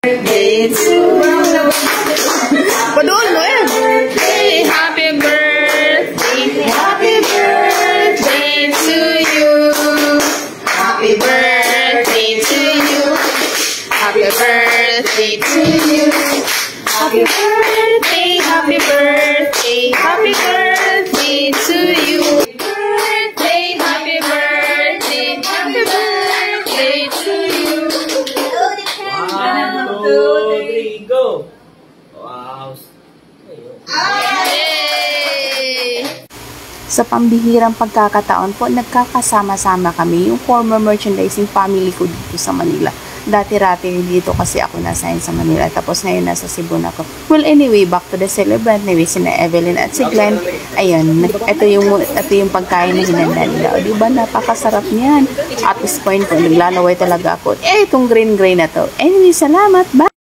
birthday to you. Padul mo eh. Happy birthday. Happy birthday to you. Happy birthday to you. Happy birthday to you. Happy birthday, happy birthday, happy birthday to you. Happy birthday, happy birthday to you. 1, 2, 3, go! Wow! Yay! Sa pambihirang pagkakataon po, nagkakasama-sama kami yung former merchandising family ko dito sa Manila. Dati-rati dito kasi ako nasayin sa Manila, tapos ngayon nasa Cebu na ako. Well, anyway, back to the celebrant. Anyway, sina Evelyn at si Glenn. Ayun, ito yung pagkain na hinanda nila. O, diba, napakasarap niyan. At this point po, naglalaway talaga ako. Itong green na to. Anyway, salamat. Bye!